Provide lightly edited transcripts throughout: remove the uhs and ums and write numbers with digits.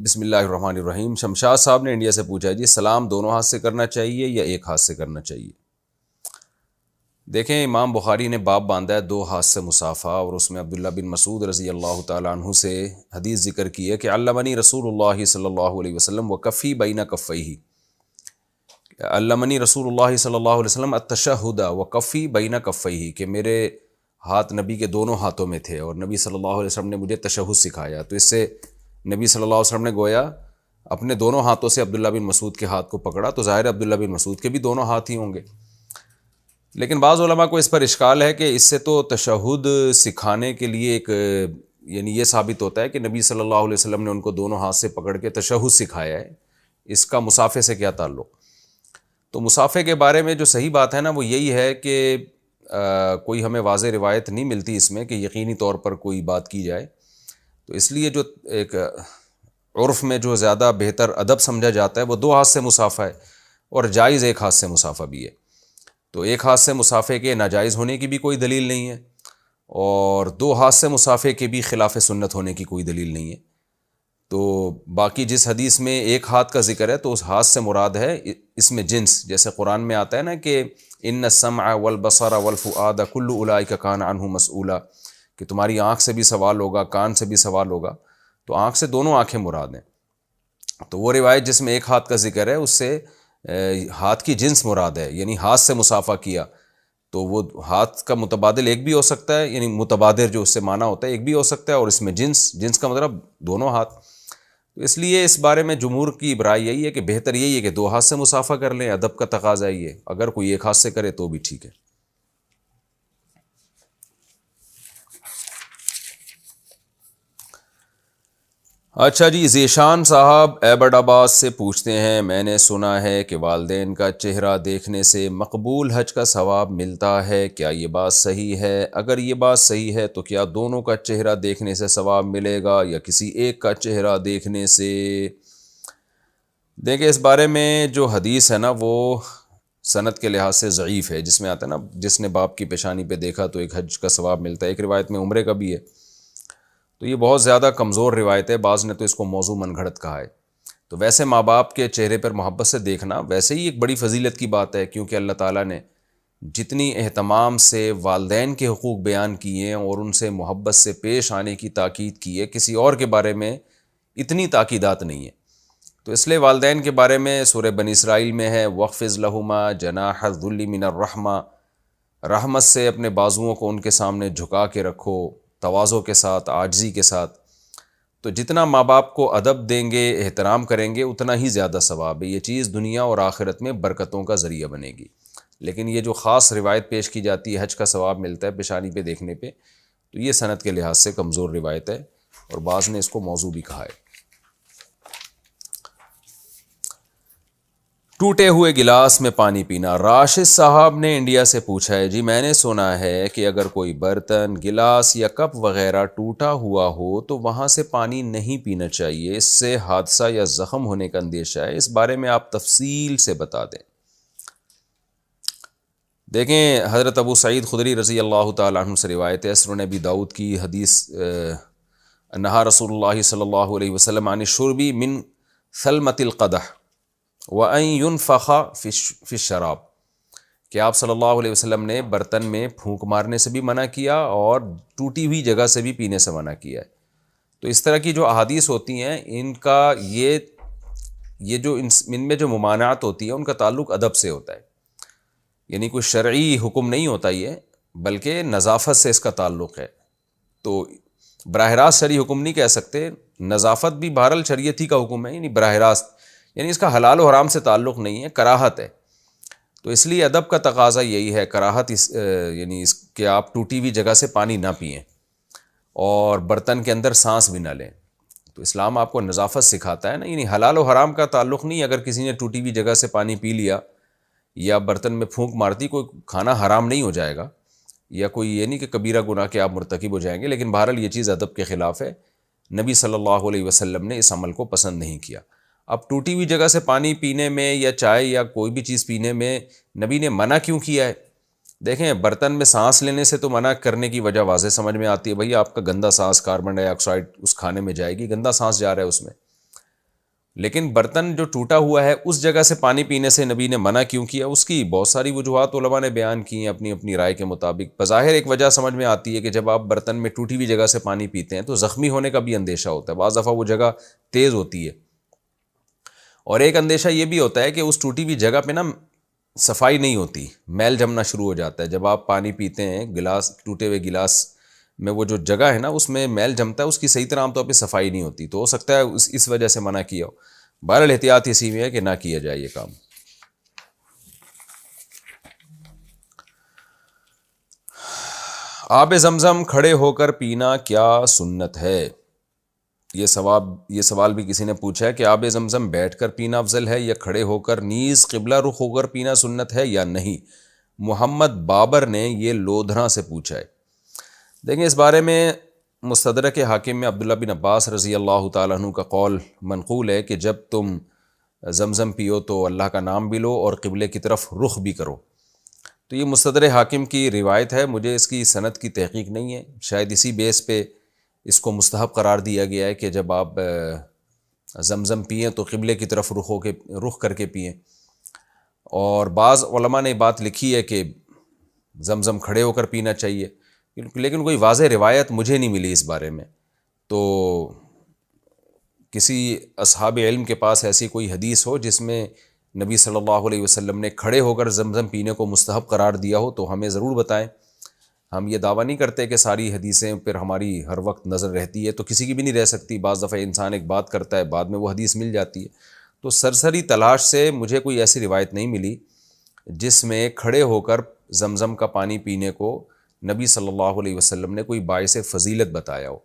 بسم اللہ الرحمن الرحیم۔ شمشاد صاحب نے انڈیا سے پوچھا ہے جی، سلام دونوں ہاتھ سے کرنا چاہیے یا ایک ہاتھ سے کرنا چاہیے؟ دیکھیں، امام بخاری نے باب باندھا ہے دو ہاتھ سے مصافحہ، اور اس میں عبداللہ بن مسعود رضی اللہ تعالیٰ عنہ سے حدیث ذکر کی ہے کہ علمنی رسول اللہ صلی اللہ علیہ وسلم وکفی بین کفیہ، علمنی رسول اللہ صلی اللہ علیہ وسلم التشہد وکفی بین کفیہ، کہ میرے ہاتھ نبی کے دونوں ہاتھوں میں تھے اور نبی صلی اللہ علیہ وسلم نے مجھے تشہد سکھایا۔ تو اس سے نبی صلی اللہ علیہ وسلم نے گویا اپنے دونوں ہاتھوں سے عبداللہ بن مسعود کے ہاتھ کو پکڑا، تو ظاہر عبداللہ بن مسعود کے بھی دونوں ہاتھ ہی ہوں گے۔ لیکن بعض علماء کو اس پر اشکال ہے کہ اس سے تو تشہد سکھانے کے لیے ایک یعنی یہ ثابت ہوتا ہے کہ نبی صلی اللہ علیہ وسلم نے ان کو دونوں ہاتھ سے پکڑ کے تشہد سکھایا ہے، اس کا مصافحے سے کیا تعلق؟ تو مصافحے کے بارے میں جو صحیح بات ہے نا وہ یہی ہے کہ کوئی ہمیں واضح روایت نہیں ملتی اس میں کہ یقینی طور پر کوئی بات کی جائے، تو اس لیے جو ایک عرف میں جو زیادہ بہتر ادب سمجھا جاتا ہے وہ دو ہاتھ سے مصافحہ ہے، اور جائز ایک ہاتھ سے مصافحہ بھی ہے۔ تو ایک ہاتھ سے مصافحے کے ناجائز ہونے کی بھی کوئی دلیل نہیں ہے، اور دو ہاتھ سے مصافحے کے بھی خلاف سنت ہونے کی کوئی دلیل نہیں ہے۔ تو باقی جس حدیث میں ایک ہاتھ کا ذکر ہے تو اس ہاتھ سے مراد ہے اس میں جنس، جیسے قرآن میں آتا ہے نا کہ ان السمع والبصر والفؤاد کل اولئک کان عنہ مسئولا، کہ تمہاری آنکھ سے بھی سوال ہوگا، کان سے بھی سوال ہوگا، تو آنکھ سے دونوں آنکھیں مراد ہیں۔ تو وہ روایت جس میں ایک ہاتھ کا ذکر ہے اس سے ہاتھ کی جنس مراد ہے، یعنی ہاتھ سے مصافحہ کیا، تو وہ ہاتھ کا متبادل ایک بھی ہو سکتا ہے، یعنی متبادر جو اس سے معنی ہوتا ہے ایک بھی ہو سکتا ہے، اور اس میں جنس کا مطلب دونوں ہاتھ۔ تو اس لیے اس بارے میں جمہور کی رائے یہی ہے کہ بہتر یہی ہے کہ دو ہاتھ سے مصافحہ کر لیں، ادب کا تقاضا یہ ہے، اگر کوئی ایک ہاتھ سے کرے تو بھی ٹھیک ہے۔ اچھا جی، ذیشان صاحب ایبٹ آباد سے پوچھتے ہیں، میں نے سنا ہے کہ والدین کا چہرہ دیکھنے سے مقبول حج کا ثواب ملتا ہے، کیا یہ بات صحیح ہے؟ اگر یہ بات صحیح ہے تو کیا دونوں کا چہرہ دیکھنے سے ثواب ملے گا یا کسی ایک کا چہرہ دیکھنے سے؟ دیکھیں، اس بارے میں جو حدیث ہے نا وہ سند کے لحاظ سے ضعیف ہے، جس میں آتا ہے نا جس نے باپ کی پیشانی پہ دیکھا تو ایک حج کا ثواب ملتا ہے، ایک روایت میں عمرے کا بھی ہے، تو یہ بہت زیادہ کمزور روایت ہے، بعض نے تو اس کو موضوع من گھڑت کہا ہے۔ تو ویسے ماں باپ کے چہرے پر محبت سے دیکھنا ویسے ہی ایک بڑی فضیلت کی بات ہے، کیونکہ اللہ تعالیٰ نے جتنی اہتمام سے والدین کے حقوق بیان کیے ہیں اور ان سے محبت سے پیش آنے کی تاکید کی ہے، کسی اور کے بارے میں اتنی تاکیدات نہیں ہیں۔ تو اس لیے والدین کے بارے میں سورہ بنی اسرائیل میں ہے وَخْفِضْ لَهُمَا جَنَاحَ الذُّلِّ مِنَ الرَّحْمَةِ، رحمت سے اپنے بازوؤں کو ان کے سامنے جھکا کے رکھو، تواضع کے ساتھ، عاجزی کے ساتھ۔ تو جتنا ماں باپ کو ادب دیں گے، احترام کریں گے، اتنا ہی زیادہ ثواب ہے، یہ چیز دنیا اور آخرت میں برکتوں کا ذریعہ بنے گی۔ لیکن یہ جو خاص روایت پیش کی جاتی ہے حج کا ثواب ملتا ہے پیشانی پہ دیکھنے پہ، تو یہ سند کے لحاظ سے کمزور روایت ہے، اور بعض نے اس کو موضوع بھی کہا ہے۔ ٹوٹے ہوئے گلاس میں پانی پینا، راشد صاحب نے انڈیا سے پوچھا ہے جی، میں نے سنا ہے کہ اگر کوئی برتن، گلاس یا کپ وغیرہ ٹوٹا ہوا ہو تو وہاں سے پانی نہیں پینا چاہیے، اس سے حادثہ یا زخم ہونے کا اندیشہ ہے، اس بارے میں آپ تفصیل سے بتا دیں۔ دیکھیں، حضرت ابو سعید خدری رضی اللہ تعالیٰ عنہ سے روایت ہے، سنن ابی داؤد کی حدیث، نہا رسول اللہ صلی اللہ علیہ وسلم عن الشرب من ثلمۃ القدح وَأَن يُنفَخَ فِي الشَّرَابِ، کہ آپ صلی اللہ علیہ وسلم نے برتن میں پھونک مارنے سے بھی منع کیا اور ٹوٹی ہوئی جگہ سے بھی پینے سے منع کیا ہے۔ تو اس طرح کی جو احادیث ہوتی ہیں ان کا یہ جو ان میں جو ممانعت ہوتی ہے ان کا تعلق ادب سے ہوتا ہے، یعنی کوئی شرعی حکم نہیں ہوتا یہ، بلکہ نظافت سے اس کا تعلق ہے۔ تو براہ راست شرعی حکم نہیں کہہ سکتے، نظافت بھی بہرحال شریعت ہی کا حکم ہے، یعنی براہ راست، یعنی اس کا حلال و حرام سے تعلق نہیں ہے، کراہت ہے۔ تو اس لیے ادب کا تقاضا یہی ہے، کراہت یعنی اس کہ آپ ٹوٹی ہوئی جگہ سے پانی نہ پئیں اور برتن کے اندر سانس بھی نہ لیں۔ تو اسلام آپ کو نظافت سکھاتا ہے نا، یعنی حلال و حرام کا تعلق نہیں، اگر کسی نے ٹوٹی ہوئی جگہ سے پانی پی لیا یا برتن میں پھونک مارتی، کوئی کھانا حرام نہیں ہو جائے گا، یا کوئی یہ نہیں کہ کبیرہ گناہ کے آپ مرتکب ہو جائیں گے، لیکن بہرحال یہ چیز ادب کے خلاف ہے، نبی صلی اللہ علیہ وسلم نے اس عمل کو پسند نہیں کیا۔ اب ٹوٹی ہوئی جگہ سے پانی پینے میں یا چائے یا کوئی بھی چیز پینے میں نبی نے منع کیوں کیا ہے؟ دیکھیں، برتن میں سانس لینے سے تو منع کرنے کی وجہ واضح سمجھ میں آتی ہے، بھئی آپ کا گندا سانس، کاربن ڈائی آکسائڈ اس کھانے میں جائے گی، گندا سانس جا رہا ہے اس میں۔ لیکن برتن جو ٹوٹا ہوا ہے اس جگہ سے پانی پینے سے نبی نے منع کیوں کیا؟ اس کی بہت ساری وجوہات علماء نے بیان کی ہیں اپنی اپنی رائے کے مطابق۔ بظاہر ایک وجہ سمجھ میں آتی ہے کہ جب آپ برتن میں ٹوٹی ہوئی جگہ سے پانی پیتے ہیں تو زخمی ہونے کا بھی اندیشہ ہوتا ہے، بعض دفعہ وہ جگہ تیز ہوتی ہے، اور ایک اندیشہ یہ بھی ہوتا ہے کہ اس ٹوٹی ہوئی جگہ پہ نا صفائی نہیں ہوتی، میل جمنا شروع ہو جاتا ہے۔ جب آپ پانی پیتے ہیں گلاس، ٹوٹے ہوئے گلاس میں وہ جو جگہ ہے نا اس میں میل جمتا ہے، اس کی صحیح طرح عام طور پہ صفائی نہیں ہوتی، تو ہو سکتا ہے اس وجہ سے منع کیا ہو۔ بہرحال احتیاط اسی میں ہے کہ نہ کیا جائے یہ کام۔ آب زمزم کھڑے ہو کر پینا کیا سنت ہے؟ یہ سوال بھی کسی نے پوچھا ہے کہ آب زمزم بیٹھ کر پینا افضل ہے یا کھڑے ہو کر نیز قبلہ رخ ہو کر پینا سنت ہے یا نہیں؟ محمد بابر نے یہ لودھراں سے پوچھا ہے۔ دیکھیں اس بارے میں مستدرک حاکم میں عبداللہ بن عباس رضی اللہ تعالیٰ عنہ کا قول منقول ہے کہ جب تم زمزم پیو تو اللہ کا نام بھی لو اور قبلے کی طرف رخ بھی کرو۔ تو یہ مستدرک حاکم کی روایت ہے، مجھے اس کی سند کی تحقیق نہیں ہے، شاید اسی بیس پہ اس کو مستحب قرار دیا گیا ہے کہ جب آپ زمزم پئیں تو قبلے کی طرف رخ کر کے پئیں۔ اور بعض علماء نے بات لکھی ہے کہ زمزم کھڑے ہو کر پینا چاہیے، لیکن کوئی واضح روایت مجھے نہیں ملی اس بارے میں۔ تو کسی اصحاب علم کے پاس ایسی کوئی حدیث ہو جس میں نبی صلی اللہ علیہ وسلم نے کھڑے ہو کر زمزم پینے کو مستحب قرار دیا ہو تو ہمیں ضرور بتائیں۔ ہم یہ دعویٰ نہیں کرتے کہ ساری حدیثیں پھر ہماری ہر وقت نظر رہتی ہے، تو کسی کی بھی نہیں رہ سکتی، بعض دفعہ انسان ایک بات کرتا ہے بعد میں وہ حدیث مل جاتی ہے۔ تو سرسری تلاش سے مجھے کوئی ایسی روایت نہیں ملی جس میں کھڑے ہو کر زمزم کا پانی پینے کو نبی صلی اللہ علیہ وسلم نے کوئی باعث فضیلت بتایا ہو۔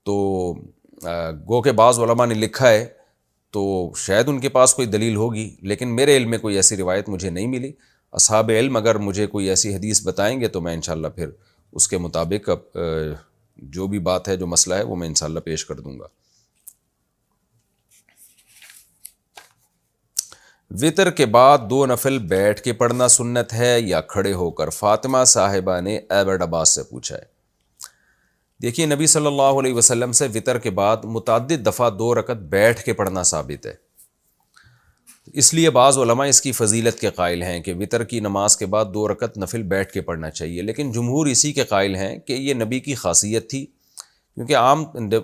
تو گو کہ بعض علماء نے لکھا ہے تو شاید ان کے پاس کوئی دلیل ہوگی، لیکن میرے علم میں کوئی ایسی روایت مجھے نہیں ملی۔ اصحاب علم اگر مجھے کوئی ایسی حدیث بتائیں گے تو میں انشاءاللہ پھر اس کے مطابق جو بھی بات ہے، جو مسئلہ ہے، وہ میں انشاءاللہ پیش کر دوں گا۔ وطر کے بعد 2 نفل بیٹھ کے پڑھنا سنت ہے یا کھڑے ہو کر؟ فاطمہ صاحبہ نے ایبٹ عباس سے پوچھا ہے۔ دیکھیے نبی صلی اللہ علیہ وسلم سے وطر کے بعد متعدد دفعہ 2 رکعت بیٹھ کے پڑھنا ثابت ہے، اس لیے بعض علماء اس کی فضیلت کے قائل ہیں کہ وطر کی نماز کے بعد 2 رکعت نفل بیٹھ کے پڑھنا چاہیے، لیکن جمہور اسی کے قائل ہیں کہ یہ نبی کی خاصیت تھی، کیونکہ عام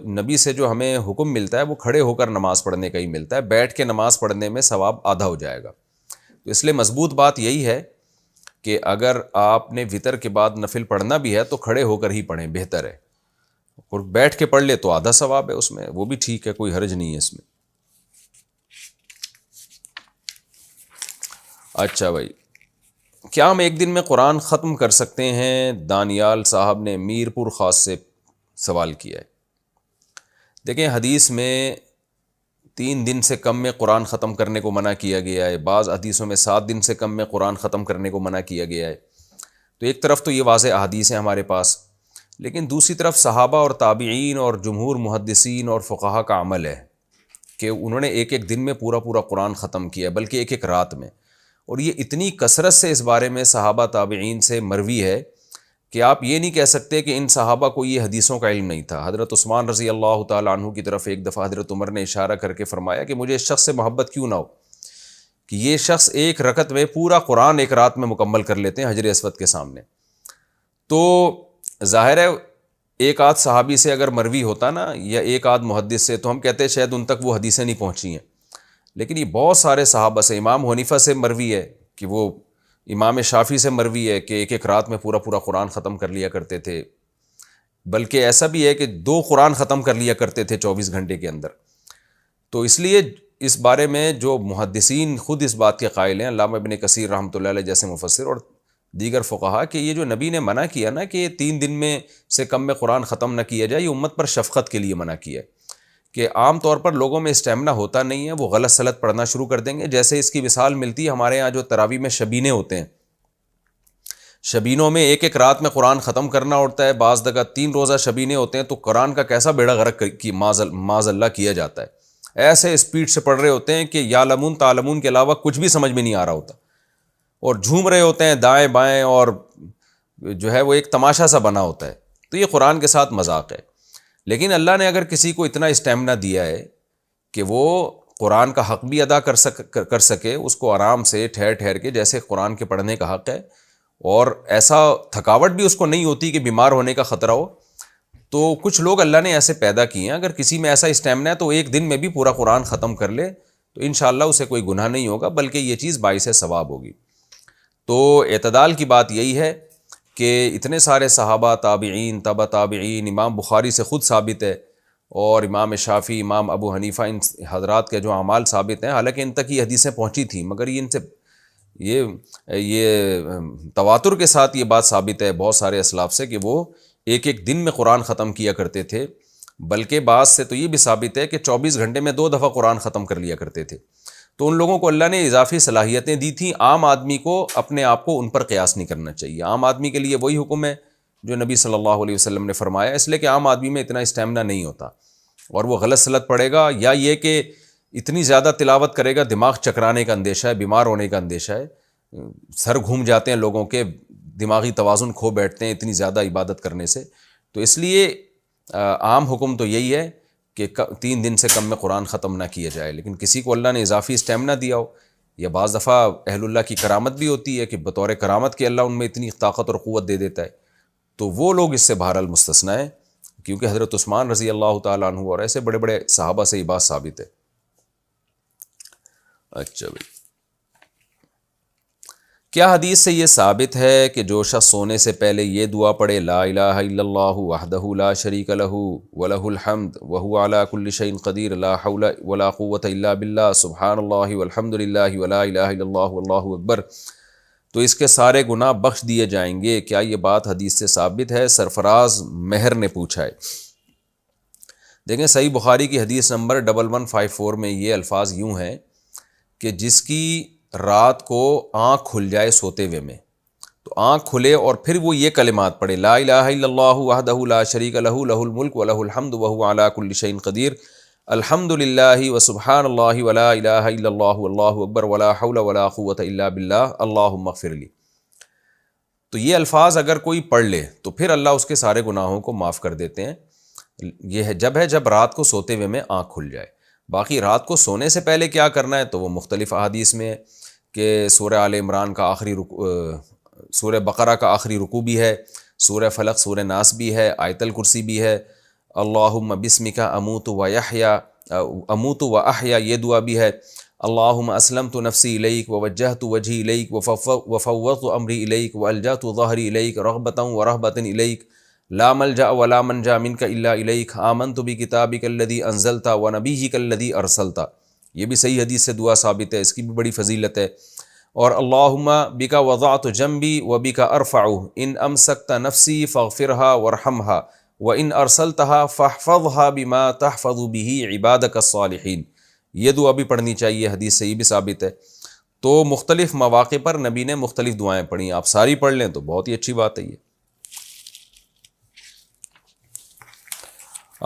نبی سے جو ہمیں حکم ملتا ہے وہ کھڑے ہو کر نماز پڑھنے کا ہی ملتا ہے، بیٹھ کے نماز پڑھنے میں ثواب آدھا ہو جائے گا۔ تو اس لیے مضبوط بات یہی ہے کہ اگر آپ نے وطر کے بعد نفل پڑھنا بھی ہے تو کھڑے ہو کر ہی پڑھیں، بہتر ہے، اور بیٹھ کے پڑھ لے تو آدھا ثواب ہے اس میں، وہ بھی ٹھیک ہے، کوئی حرج نہیں ہے اس میں۔ اچھا بھائی، کیا ہم ایک دن میں قرآن ختم کر سکتے ہیں؟ دانیال صاحب نے میر پور خاص سے سوال کیا ہے۔ دیکھیں حدیث میں 3 دن سے کم میں قرآن ختم کرنے کو منع کیا گیا ہے، بعض حدیثوں میں 7 دن سے کم میں قرآن ختم کرنے کو منع کیا گیا ہے۔ تو ایک طرف تو یہ واضح احادیث ہیں ہمارے پاس، لیکن دوسری طرف صحابہ اور تابعین اور جمہور محدثین اور فقہا کا عمل ہے کہ انہوں نے ایک ایک دن میں پورا قرآن ختم کیا ہے، بلکہ ایک ایک رات میں، اور یہ اتنی کثرت سے اس بارے میں صحابہ تابعین سے مروی ہے کہ آپ یہ نہیں کہہ سکتے کہ ان صحابہ کو یہ حدیثوں کا علم نہیں تھا۔ حضرت عثمان رضی اللہ تعالیٰ عنہ کی طرف ایک دفعہ حضرت عمر نے اشارہ کر کے فرمایا کہ مجھے اس شخص سے محبت کیوں نہ ہو کہ یہ شخص ایک رکعت میں پورا قرآن ایک رات میں مکمل کر لیتے ہیں حجر اسود کے سامنے۔ تو ظاہر ہے ایک آدھ صحابی سے اگر مروی ہوتا نا، یا ایک آدھ محدث سے، تو ہم کہتے ہیں شاید ان تک وہ حدیثیں نہیں پہنچی ہیں، لیکن یہ بہت سارے صحابہ سے، امام حنیفہ سے مروی ہے کہ وہ امام شافعی سے مروی ہے کہ ایک ایک رات میں پورا قرآن ختم کر لیا کرتے تھے، بلکہ ایسا بھی ہے کہ 2 قرآن ختم کر لیا کرتے تھے 24 گھنٹے کے اندر۔ تو اس لیے اس بارے میں جو محدثین خود اس بات کے قائل ہیں، علامہ ابن کثیر رحمۃ اللہ علیہ جیسے مفسر اور دیگر فقہا، کہ یہ جو نبی نے منع کیا نا کہ 3 دن میں سے کم میں قرآن ختم نہ کیا جائے، یہ امت پر شفقت کے لیے منع کیا ہے کہ عام طور پر لوگوں میں اسٹیمنا ہوتا نہیں ہے، وہ غلط سلط پڑھنا شروع کر دیں گے۔ جیسے اس کی مثال ملتی ہے ہمارے ہاں جو تراویح میں شبینے ہوتے ہیں، شبینوں میں ایک ایک رات میں قرآن ختم کرنا ہوتا ہے، بعض جگہ 3 روزہ شبینے ہوتے ہیں، تو قرآن کا کیسا بیڑا غرق کی معاذ اللہ کیا جاتا ہے، ایسے اسپیڈ سے پڑھ رہے ہوتے ہیں کہ یعلمون تعلمون کے علاوہ کچھ بھی سمجھ میں نہیں آ رہا ہوتا، اور جھوم رہے ہوتے ہیں دائیں بائیں، اور جو ہے وہ ایک تماشا سا بنا ہوتا ہے۔ تو یہ قرآن کے ساتھ مذاق ہے۔ لیکن اللہ نے اگر کسی کو اتنا اسٹیمنا دیا ہے کہ وہ قرآن کا حق بھی ادا کر سکے، اس کو آرام سے ٹھہر ٹھہر کے، جیسے قرآن کے پڑھنے کا حق ہے، اور ایسا تھکاوٹ بھی اس کو نہیں ہوتی کہ بیمار ہونے کا خطرہ ہو۔ تو کچھ لوگ اللہ نے ایسے پیدا کیے ہیں، اگر کسی میں ایسا اسٹیمنا ہے تو ایک دن میں بھی پورا قرآن ختم کر لے تو انشاءاللہ اسے کوئی گناہ نہیں ہوگا، بلکہ یہ چیز باعث ثواب ہوگی۔ تو اعتدال کی بات یہی ہے کہ اتنے سارے صحابہ، تابعین، تبع تابعین، امام بخاری سے خود ثابت ہے، اور امام شافعی، امام ابو حنیفہ، ان حضرات کے جو اعمال ثابت ہیں، حالانکہ ان تک یہ حدیثیں پہنچی تھیں، مگر یہ ان سے یہ تواتر کے ساتھ یہ بات ثابت ہے بہت سارے اسلاف سے کہ وہ ایک ایک دن میں قرآن ختم کیا کرتے تھے، بلکہ بعض سے تو یہ بھی ثابت ہے کہ 24 گھنٹے میں 2 دفعہ قرآن ختم کر لیا کرتے تھے۔ تو ان لوگوں کو اللہ نے اضافی صلاحیتیں دی تھیں، عام آدمی کو اپنے آپ کو ان پر قیاس نہیں کرنا چاہیے۔ عام آدمی کے لیے وہی حکم ہے جو نبی صلی اللہ علیہ وسلم نے فرمایا، اس لیے کہ عام آدمی میں اتنا اسٹیمنا نہیں ہوتا، اور وہ غلط سلط پڑے گا، یا یہ کہ اتنی زیادہ تلاوت کرے گا دماغ چکرانے کا اندیشہ ہے، بیمار ہونے کا اندیشہ ہے، سر گھوم جاتے ہیں لوگوں کے، دماغی توازن کھو بیٹھتے ہیں اتنی زیادہ عبادت کرنے سے۔ تو اس لیے عام حکم تو یہی ہے کہ 3 دن سے کم میں قرآن ختم نہ کیا جائے، لیکن کسی کو اللہ نے اضافی اسٹیمنا دیا ہو، یا بعض دفعہ اہل اللہ کی کرامت بھی ہوتی ہے کہ بطور کرامت کے اللہ ان میں اتنی طاقت اور قوت دے دیتا ہے، تو وہ لوگ اس سے بہرحال مستثنیٰ ہیں، کیونکہ حضرت عثمان رضی اللہ تعالیٰ عنہ اور ایسے بڑے بڑے صحابہ سے یہ بات ثابت ہے۔ اچھا بھائی، کیا حدیث سے یہ ثابت ہے کہ جو شخص سونے سے پہلے یہ دعا پڑھے، لا الہ الا اللہ وحدہ لا شریک لہ ولہ الحمد وہو علی کل شیء قدیر لا حول ولا قوۃ الا باللہ سبحان اللہ والحمد للہ ولا الہ الا اللہ واللہ اکبر، تو اس کے سارے گناہ بخش دیے جائیں گے؟ کیا یہ بات حدیث سے ثابت ہے؟ سرفراز مہر نے پوچھا ہے۔ دیکھیں صحیح بخاری کی حدیث نمبر 1154 میں یہ الفاظ یوں ہیں کہ جس کی رات کو آنکھ کھل جائے سوتے ہوئے میں، تو آنکھ کھلے اور پھر وہ یہ کلمات پڑھے، لا الہ الا اللہ وحدہ لا شریک لہ لہ الملک ولہ الحمد وہو علی کل شیء قدیر الحمد للہ وسبحان اللہ ولا الہ الا اللہ واللہ اکبر ولا حول ولا قوۃ الا باللہ اللہم اغفر لی۔ تو یہ الفاظ اگر کوئی پڑھ لے تو پھر اللہ اس کے سارے گناہوں کو معاف کر دیتے ہیں۔ یہ ہے جب رات کو سوتے ہوئے میں آنکھ کھل جائے۔ باقی رات کو سونے سے پہلے کیا کرنا ہے تو وہ مختلف احادیث میں ہے کہ سورہ آل عمران کا آخری سورہ بقرہ کا آخری رکوع بھی ہے، سورہ فلق، سورہ ناس بھی ہے، آیت الکرسی بھی ہے، اللہم بسمک اموت و احیا یہ دعا بھی ہے، اللہم اسلمت نفسی الیک ووجہت وجہی الیک وفوضت امری الیک والجأت ظہری الیک رغبتا ورہبتا الیک لا ملجأ ولا منجا منک الا الیک آمنت بکتابک الذی انزلت ونبیک الذی ارسلت، یہ بھی صحیح حدیث سے دعا ثابت ہے، اس کی بھی بڑی فضیلت ہے۔ اور اللہم بک وضعت جنبی وبک ارفع ان امسکت نفسی فاغفرها وارحمها وان ارسلتها فاحفظها بما تحفظ به عبادک الصالحین، یہ دعا بھی پڑھنی چاہیے، حدیث سے یہ بھی ثابت ہے۔ تو مختلف مواقع پر نبی نے مختلف دعائیں پڑھی، آپ ساری پڑھ لیں تو بہت ہی اچھی بات ہے یہ۔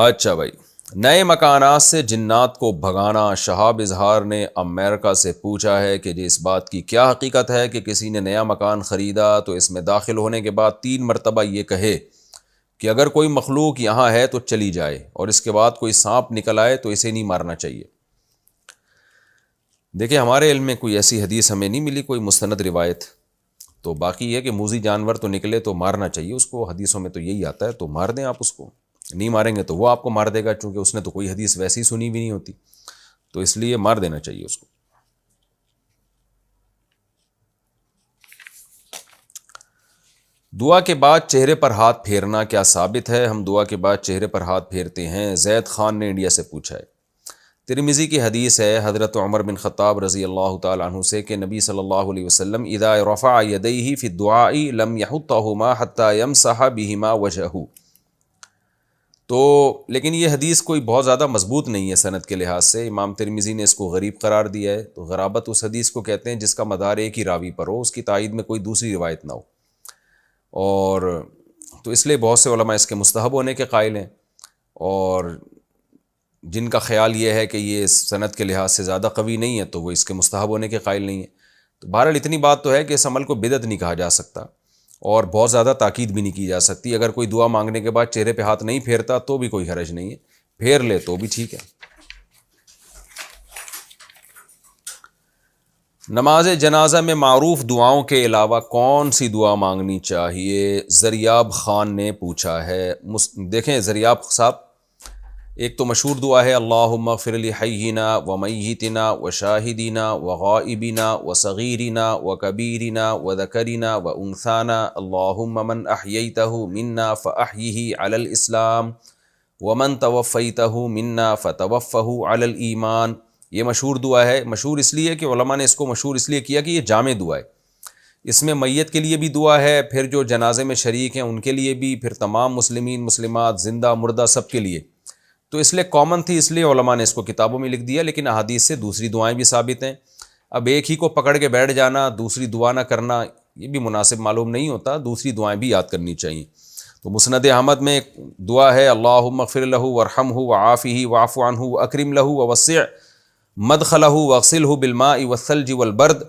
اچھا بھائی، نئے مکانات سے جنات کو بھگانا، شہاب اظہار نے امریکہ سے پوچھا ہے کہ اس بات کی کیا حقیقت ہے کہ کسی نے نیا مکان خریدا تو اس میں داخل ہونے کے بعد 3 مرتبہ یہ کہے کہ اگر کوئی مخلوق یہاں ہے تو چلی جائے، اور اس کے بعد کوئی سانپ نکل آئے تو اسے نہیں مارنا چاہیے۔ دیکھیں ہمارے علم میں کوئی ایسی حدیث ہمیں نہیں ملی، کوئی مستند روایت، تو باقی یہ کہ موذی جانور تو نکلے تو مارنا چاہیے اس کو، حدیثوں میں تو یہی آتا ہے، تو مار دیں آپ اس کو، نہیں ماریں گے تو وہ آپ کو مار دے گا، چونکہ اس نے تو کوئی حدیث ویسی سنی بھی نہیں ہوتی، تو اس لیے مار دینا چاہیے اس کو۔ دعا کے بعد چہرے پر ہاتھ پھیرنا کیا ثابت ہے؟ ہم دعا کے بعد چہرے پر ہاتھ پھیرتے ہیں۔ زید خان نے انڈیا سے پوچھا ہے۔ ترمذی کی حدیث ہے حضرت عمر بن خطاب رضی اللہ تعالیٰ عنہ سے کہ نبی صلی اللہ علیہ وسلم اذا رفع یدیہ فی الدعاء لم یحطہما حتی یمسح بہما وجہہ، تو لیکن یہ حدیث کوئی بہت زیادہ مضبوط نہیں ہے سند کے لحاظ سے، امام ترمذی نے اس کو غریب قرار دیا ہے۔ تو غرابت اس حدیث کو کہتے ہیں جس کا مدار ایک ہی راوی پر ہو، اس کی تائید میں کوئی دوسری روایت نہ ہو، اور تو اس لیے بہت سے علماء اس کے مستحب ہونے کے قائل ہیں، اور جن کا خیال یہ ہے کہ یہ سند کے لحاظ سے زیادہ قوی نہیں ہے تو وہ اس کے مستحب ہونے کے قائل نہیں ہیں۔ تو بہرحال اتنی بات تو ہے کہ اس عمل کو بدعت نہیں کہا جا سکتا، اور بہت زیادہ تاکید بھی نہیں کی جا سکتی۔ اگر کوئی دعا مانگنے کے بعد چہرے پہ ہاتھ نہیں پھیرتا تو بھی کوئی حرج نہیں ہے، پھیر لے تو بھی ٹھیک ہے۔ نماز جنازہ میں معروف دعاؤں کے علاوہ کون سی دعا مانگنی چاہیے؟ زریاب خان نے پوچھا ہے۔ دیکھیں زریاب صاحب، ایک تو مشہور دعا ہے اللہم اغفر لحینا و میتنا و شاہدینا و غائبنا و صغیرنا و کبیرنا و ذکرنا و انثانا اللہم من احییتہ منا فاحیہ علی الاسلام ومن توفیتہ منا فتوفہ علی الایمان۔ یہ مشہور دعا ہے۔ مشہور اس لیے کہ علماء نے اس کو مشہور اس لیے کیا کہ یہ جامع دعا ہے۔ اس میں میت کے لیے بھی دعا ہے، پھر جو جنازے میں شریک ہیں ان کے لیے بھی، پھر تمام مسلمین مسلمات زندہ مردہ سب کے لیے، تو اس لیے کامن تھی، اس لیے علماء نے اس کو کتابوں میں لکھ دیا، لیکن احادیث سے دوسری دعائیں بھی ثابت ہیں۔ اب ایک ہی کو پکڑ کے بیٹھ جانا، دوسری دعا نہ کرنا، یہ بھی مناسب معلوم نہیں ہوتا، دوسری دعائیں بھی یاد کرنی چاہیے۔ تو مسند احمد میں ایک دعا ہے اللہم اغفر لہ وارحمہ وعافہ واعف عنہ واکرم لہ ووسع مدخلہ واغسلہ بالماء والثلج والبرد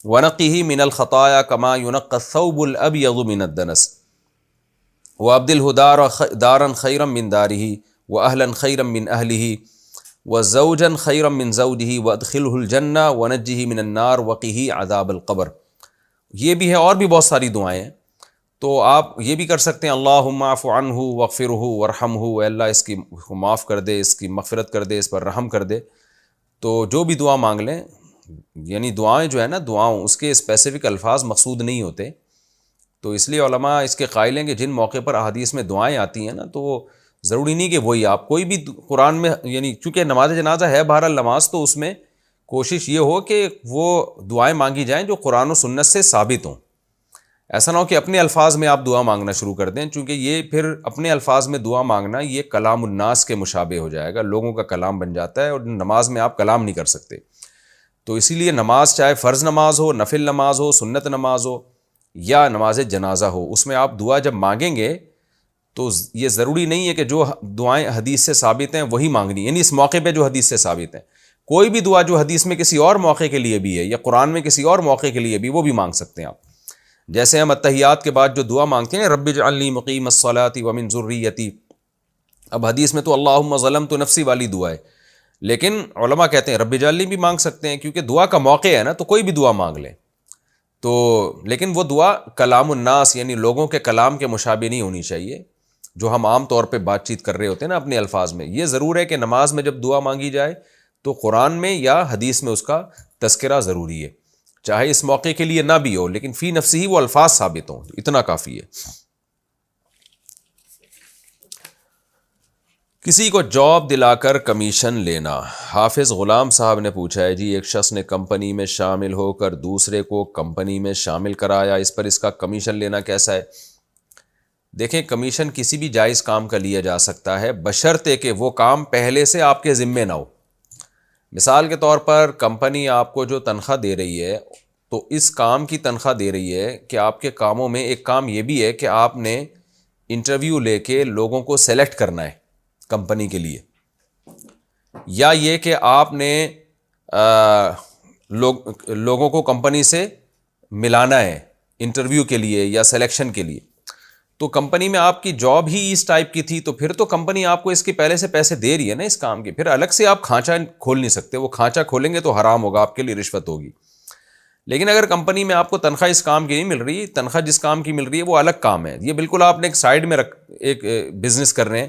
ونقہ من الخطایا کما ینقی الثوب الابیض من الدنس وابدلہ دارا خیرا من دارہ واہلا خیرا من اہلہ وزوجا خیرا من زوجہ وادخلہ الجنہ ونجہ من النار وقہ عذاب القبر۔ یہ بھی ہے، اور بھی بہت ساری دعائیں ہیں، تو آپ یہ بھی کر سکتے ہیں اللہم اعف عنہ واغفرہ وارحمہ، اے اللہ اس کی معاف کر دے، اس کی مغفرت کر دے، اس پر رحم کر دے۔ تو جو بھی دعا مانگ لیں، یعنی دعائیں جو ہے نا، دعاؤں اس کے اسپیسیفک الفاظ مقصود نہیں ہوتے، تو اس لیے علماء اس کے قائل ہیں کہ جن موقع پر احادیث میں دعائیں آتی ہیں نا، تو وہ ضروری نہیں کہ وہی آپ کوئی بھی قرآن میں، یعنی چونکہ نماز جنازہ ہے بہرحال نماز، تو اس میں کوشش یہ ہو کہ وہ دعائیں مانگی جائیں جو قرآن و سنت سے ثابت ہوں۔ ایسا نہ ہو کہ اپنے الفاظ میں آپ دعا مانگنا شروع کر دیں، چونکہ یہ پھر اپنے الفاظ میں دعا مانگنا یہ کلام الناس کے مشابہ ہو جائے گا، لوگوں کا کلام بن جاتا ہے، اور نماز میں آپ کلام نہیں کر سکتے۔ تو اسی لیے نماز چاہے فرض نماز ہو، نفل نماز ہو، سنت نماز ہو یا نماز جنازہ ہو، اس میں آپ دعا جب مانگیں گے تو یہ ضروری نہیں ہے کہ جو دعائیں حدیث سے ثابت ہیں وہی مانگنی، یعنی اس موقع پہ جو حدیث سے ثابت ہیں، کوئی بھی دعا جو حدیث میں کسی اور موقع کے لیے بھی ہے یا قرآن میں کسی اور موقع کے لیے بھی، وہ بھی مانگ سکتے ہیں آپ۔ جیسے ہم اتحیات کے بعد جو دعا مانگتے ہیں رب اجعلنی مقیم الصلاۃ ومن ذریتی، اب حدیث میں تو اللہم ظلمت نفسی والی دعا ہے، لیکن علماء کہتے ہیں رب اجعلنی بھی مانگ سکتے ہیں، کیونکہ دعا کا موقع ہے نا، تو کوئی بھی دعا مانگ لیں تو، لیکن وہ دعا کلام الناس یعنی لوگوں کے کلام کے مشابہ نہیں ہونی چاہیے، جو ہم عام طور پہ بات چیت کر رہے ہوتے ہیں نا اپنے الفاظ میں۔ یہ ضرور ہے کہ نماز میں جب دعا مانگی جائے تو قرآن میں یا حدیث میں اس کا تذکرہ ضروری ہے، چاہے اس موقع کے لیے نہ بھی ہو، لیکن فی نفسی ہی وہ الفاظ ثابت ہوں، اتنا کافی ہے۔ کسی کو جاب دلا کر کمیشن لینا۔ حافظ غلام صاحب نے پوچھا ہے جی، ایک شخص نے کمپنی میں شامل ہو کر دوسرے کو کمپنی میں شامل کرایا، اس پر اس کا کمیشن لینا کیسا ہے؟ دیکھیں کمیشن کسی بھی جائز کام کا لیا جا سکتا ہے، بشرطے کہ وہ کام پہلے سے آپ کے ذمے نہ ہو۔ مثال کے طور پر کمپنی آپ کو جو تنخواہ دے رہی ہے، تو اس کام کی تنخواہ دے رہی ہے کہ آپ کے کاموں میں ایک کام یہ بھی ہے کہ آپ نے انٹرویو لے کے لوگوں کو سلیکٹ کرنا ہے کمپنی کے لیے، یا یہ کہ آپ نے لوگوں کو کمپنی سے ملانا ہے انٹرویو کے لیے یا سلیکشن کے لیے۔ تو کمپنی میں آپ کی جاب ہی اس ٹائپ کی تھی، تو پھر تو کمپنی آپ کو اس کے پہلے سے پیسے دے رہی ہے نا اس کام کے، پھر الگ سے آپ کھانچا کھول نہیں سکتے، وہ کھانچا کھولیں گے تو حرام ہوگا، آپ کے لیے رشوت ہوگی۔ لیکن اگر کمپنی میں آپ کو تنخواہ اس کام کی نہیں مل رہی، تنخواہ جس کام کی مل رہی ہے وہ الگ کام ہے، یہ بالکل آپ نے ایک سائیڈ میں ایک بزنس کر رہے ہیں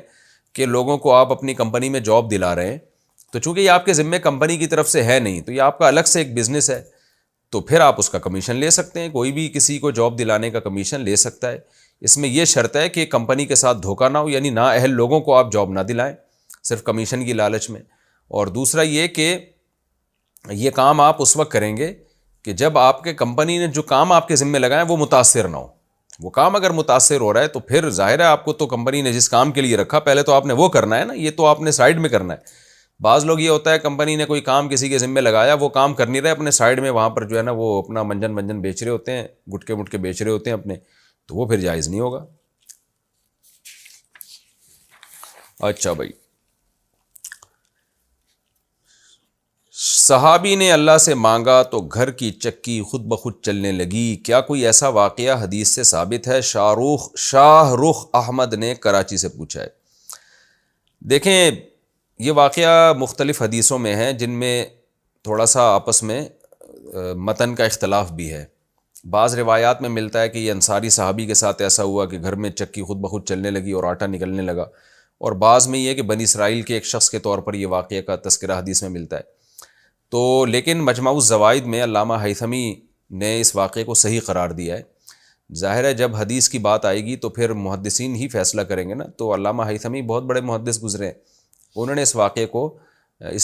کہ لوگوں کو آپ اپنی کمپنی میں جاب دلا رہے ہیں، تو چونکہ یہ آپ کے ذمے کمپنی کی طرف سے ہے نہیں، تو یہ آپ کا الگ سے ایک بزنس ہے، تو پھر آپ اس کا کمیشن لے سکتے ہیں، کوئی بھی کسی کو جاب دلانے کا کمیشن لے سکتا ہے۔ اس میں یہ شرط ہے کہ کمپنی کے ساتھ دھوکہ نہ ہو، یعنی نااہل لوگوں کو آپ جاب نہ دلائیں صرف کمیشن کی لالچ میں۔ اور دوسرا یہ کہ یہ کام آپ اس وقت کریں گے کہ جب آپ کے کمپنی نے جو کام آپ کے ذمہ لگائیں وہ متاثر نہ ہو۔ وہ کام اگر متاثر ہو رہا ہے تو پھر ظاہر ہے آپ کو تو کمپنی نے جس کام کے لیے رکھا پہلے تو آپ نے وہ کرنا ہے نا، یہ تو آپ نے سائیڈ میں کرنا ہے۔ بعض لوگ یہ ہوتا ہے کمپنی نے کوئی کام کسی کے ذمہ لگایا، وہ کام کر نہیں رہے، اپنے سائیڈ میں وہاں پر جو ہے نا وہ اپنا منجن بیچ رہے ہوتے ہیں، گٹکے بیچ رہے ہوتے ہیں اپنے، تو وہ پھر جائز نہیں ہوگا۔ اچھا بھائی، صحابی نے اللہ سے مانگا تو گھر کی چکی خود بخود چلنے لگی، کیا کوئی ایسا واقعہ حدیث سے ثابت ہے؟ شاہ رخ احمد نے کراچی سے پوچھا ہے۔ دیکھیں یہ واقعہ مختلف حدیثوں میں ہیں، جن میں تھوڑا سا آپس میں متن کا اختلاف بھی ہے۔ بعض روایات میں ملتا ہے کہ یہ انصاری صحابی کے ساتھ ایسا ہوا کہ گھر میں چکی خود بخود چلنے لگی اور آٹا نکلنے لگا، اور بعض میں یہ کہ بنی اسرائیل کے ایک شخص کے طور پر یہ واقعہ کا تذکرہ حدیث میں ملتا ہے۔ تو لیکن مجمع الزوائد میں علامہ ہیثمی نے اس واقعے کو صحیح قرار دیا ہے۔ ظاہر ہے جب حدیث کی بات آئے گی تو پھر محدثین ہی فیصلہ کریں گے نا، تو علامہ ہیثمی بہت بڑے محدث گزرے ہیں، انہوں نے اس